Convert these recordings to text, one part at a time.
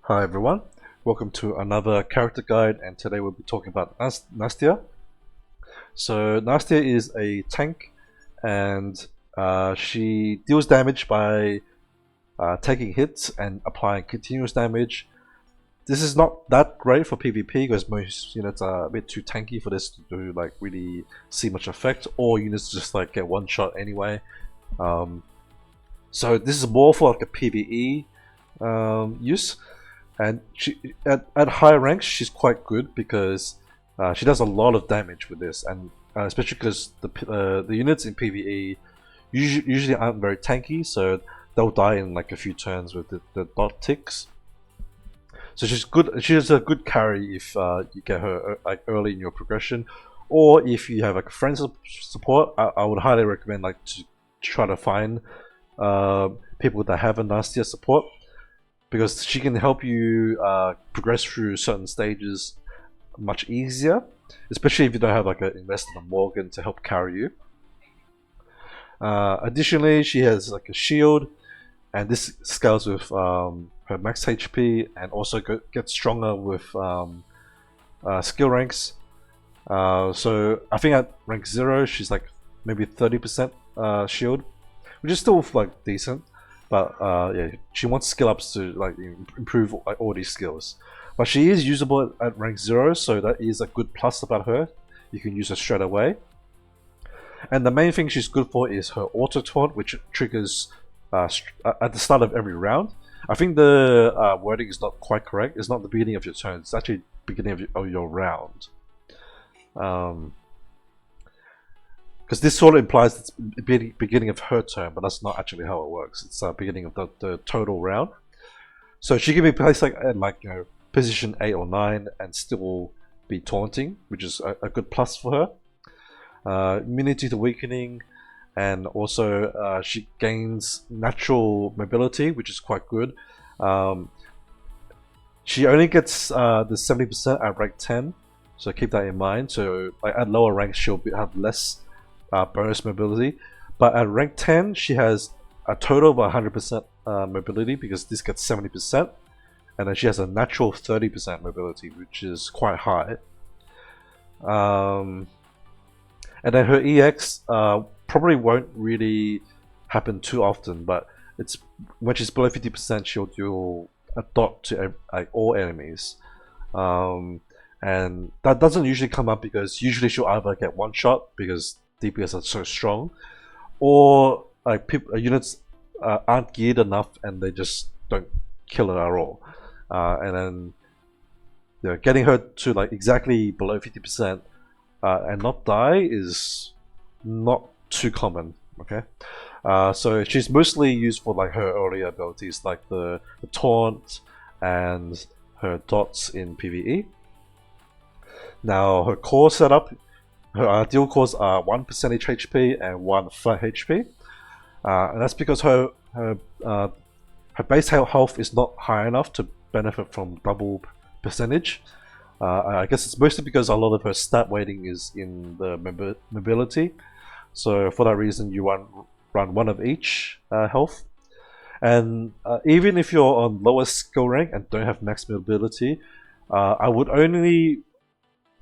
Hi everyone, welcome to another character guide, and today we'll be talking about Nastya. So Nastya is a tank, and she deals damage by taking hits and applying continuous damage. This is not that great for PvP because most units are a bit too tanky for this to like really see much effect, or units just like get one shot anyway. So this is more for like a PvE use. And at higher ranks, she's quite good because she does a lot of damage with this, and especially because the units in PvE usually aren't very tanky, so they'll die in like a few turns with the dot ticks. So she's good. She's a good carry if you get her like early in your progression, or if you have like friends support. I would highly recommend like to try to find people that have a Nastya support, because she can help you progress through certain stages much easier, especially if you don't have like an investor Morgan to help carry you. Additionally, she has like a shield, and this scales with her max HP, and also gets stronger with skill ranks. So I think at rank 0 she's like maybe 30% shield, which is still like decent. But yeah, she wants skill ups to like improve like, all these skills. But she is usable at rank 0, so that is a good plus about her. You can use her straight away. And the main thing she's good for is her auto taunt, which triggers at the start of every round. I think the wording is not quite correct. It's not the beginning of your turn. It's actually beginning of your round. Because this sort of implies it's beginning of her turn, but that's not actually how it works. It's beginning of the total round. So she can be placed like at position 8 or 9 and still be taunting, which is a good plus for her. Immunity to weakening, and also she gains natural mobility, which is quite good. She only gets the 70% at rank 10, so keep that in mind. So like, at lower ranks she'll have less bonus mobility, but at rank 10 she has a total of 100% mobility, because this gets 70%, and then she has a natural 30% mobility, which is quite high. And then her EX probably won't really happen too often, but it's when she's below 50% she'll do a dot to all enemies, and that doesn't usually come up because usually she'll either get one shot because DPS are so strong, or like units aren't geared enough and they just don't kill it at all. And then getting her to like exactly below 50% and not die is not too common. Okay, so she's mostly used for like her earlier abilities, like the taunt and her dots in PvE. Now her core setup. Her ideal cores are 1% HP and 1 flat HP, and that's because her base health is not high enough to benefit from double percentage. I guess it's mostly because a lot of her stat weighting is in the mobility, so for that reason you run one of each health. And even if you're on lower skill rank and don't have max mobility, I would only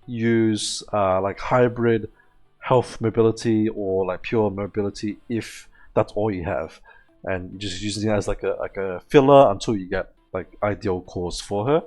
use like hybrid health mobility or like pure mobility if that's all you have, and just using it as like a filler until you get like ideal cores for her.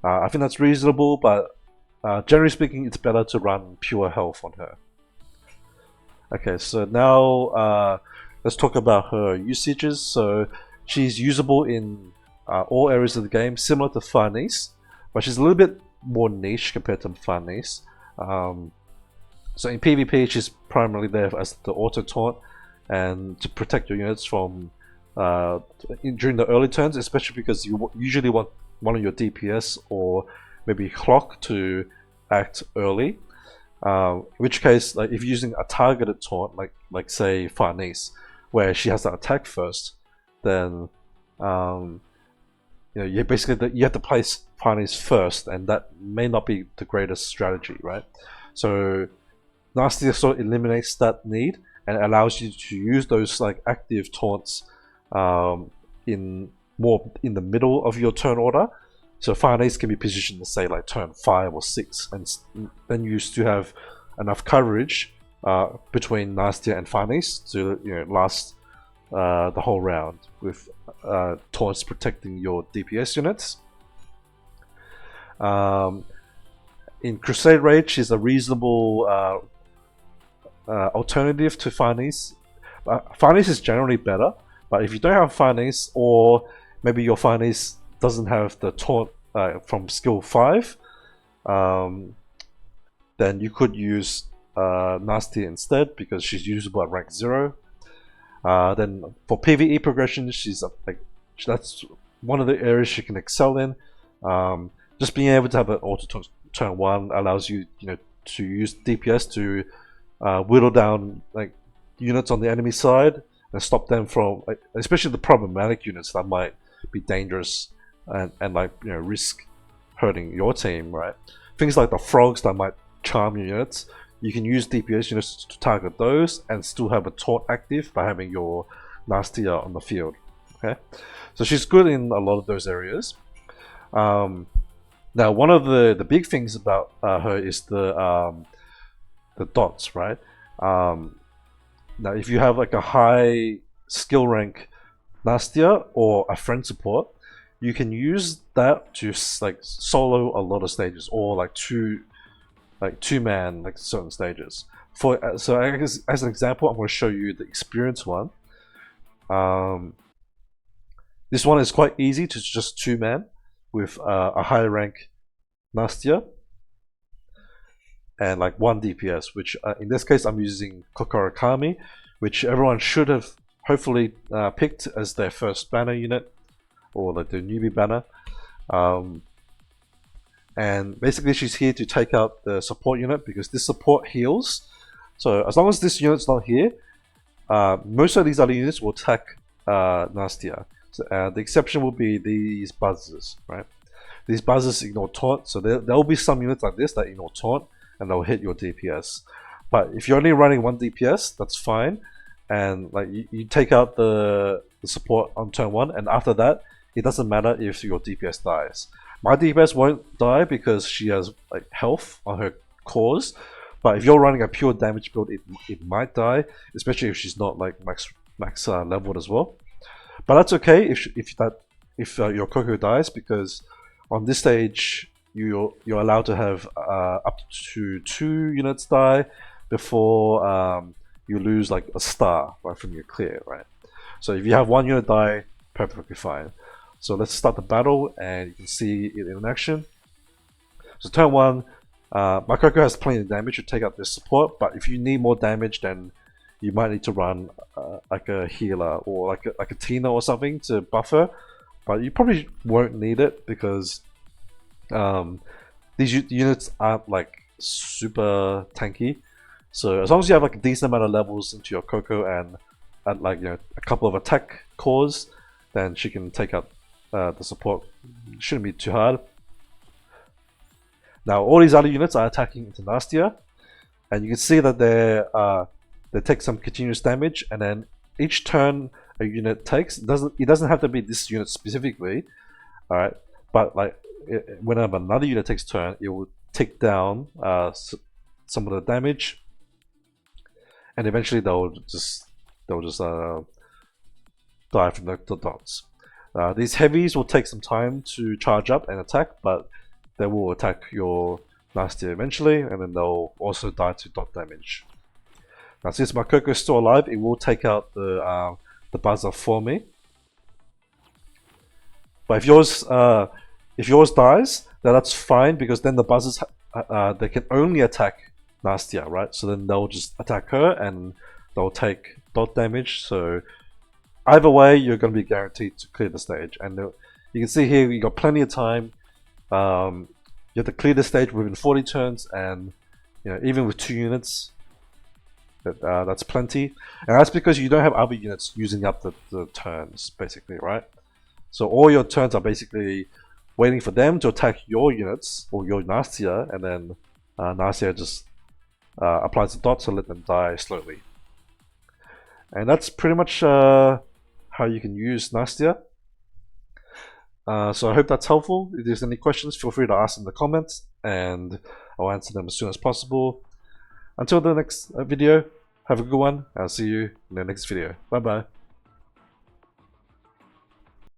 I think that's reasonable, but generally speaking it's better to run pure health on her. Okay, so now let's talk about her usages. So she's usable in all areas of the game, similar to Farnese, but she's a little bit more niche compared to Farnese. So in PvP she's primarily there as the auto taunt and to protect your units from during the early turns, especially because you usually want one of your DPS or maybe clock to act early. In which case, like if you're using a targeted taunt, like say Farnese, where she has to attack first, then you basically you have to place Farnese first, and that may not be the greatest strategy, right? So Nastya sort of eliminates that need and allows you to use those like active taunts in the middle of your turn order, So Fire Ace can be positioned to say like turn 5 or 6, and then you still have enough coverage between Nastya and Fire Ace to last the whole round with taunts protecting your DPS units. In Crusade Rage is a reasonable alternative to Fire Ace. Fire Ace is generally better, but if you don't have Fire Ace, or maybe your Fire Ace doesn't have the taunt from skill 5, then you could use Nastya instead, because she's usable at rank 0. Then for PvE progression, that's one of the areas she can excel in. Just being able to have an auto turn 1 allows you, to use DPS to whittle down units on the enemy side and stop them from, especially the problematic units that might be dangerous and risk hurting your team, right? Things like the frogs that might charm your units. You can use DPS units to target those and still have a taunt active by having your Nastya on the field. Okay, so she's good in a lot of those areas. Now, one of the big things about her is the dots, right? Now, if you have like a high skill rank Nastya or a friend support, you can use that to solo a lot of stages, or two-man certain stages. So I guess, as an example, I'm going to show you the experience one. This one is quite easy to just 2-man with a high rank Nastya and 1 DPS, which in this case I'm using Kokoro Kami, which everyone should have hopefully picked as their first banner unit, or the newbie banner. And basically she's here to take out the support unit, because this support heals. So as long as this unit's not here, most of these other units will attack Nastya. So, the exception will be these buzzers, right? These buzzers ignore taunt, so there will be some units like this that ignore taunt, and they'll hit your DPS. But if you're only running 1 DPS, that's fine, and you take out the support on turn 1, and after that, it doesn't matter if your DPS dies. My DPS won't die because she has health on her cores, but if you're running a pure damage build, it might die, especially if she's not max leveled as well. But that's okay if your Coco dies, because on this stage you're allowed to have up to 2 units die before you lose a star right from your clear, right? So if you have 1 unit die, perfectly fine. So let's start the battle, and you can see it in action. So turn 1, my Coco has plenty of damage to take out this support, but if you need more damage, then you might need to run a healer or like a Tina or something to buffer. But you probably won't need it, because these units aren't super tanky. So as long as you have a decent amount of levels into your Coco and a couple of attack cores, then she can take out the support. Shouldn't be too hard. Now all these other units are attacking into Nastya, and you can see that they take some continuous damage, and then each turn a unit takes, it doesn't have to be this unit specifically, all right? But whenever another unit takes turn, it will take down some of the damage, and eventually they'll just die from the dots. These heavies will take some time to charge up and attack, but they will attack your Nastya eventually, and then they'll also die to dot damage. Now, since my Coco is still alive, it will take out the buzzer for me. But if yours dies, then that's fine, because then the buzzers they can only attack Nastya, right? So then they'll just attack her and they'll take dot damage. So either way, you're going to be guaranteed to clear the stage. And you can see here you got plenty of time. You have to clear the stage within 40 turns, and even with 2 units, that's plenty. And that's because you don't have other units using up the turns, basically, right? So all your turns are basically waiting for them to attack your units or your Nastya, and then Nastya just applies the dots to let them die slowly. And that's pretty much how you can use Nastya. So I hope that's helpful. If there's any questions, feel free to ask in the comments, and I'll answer them as soon as possible. Until the next video, have a good one. I'll see you in the next video. Bye bye.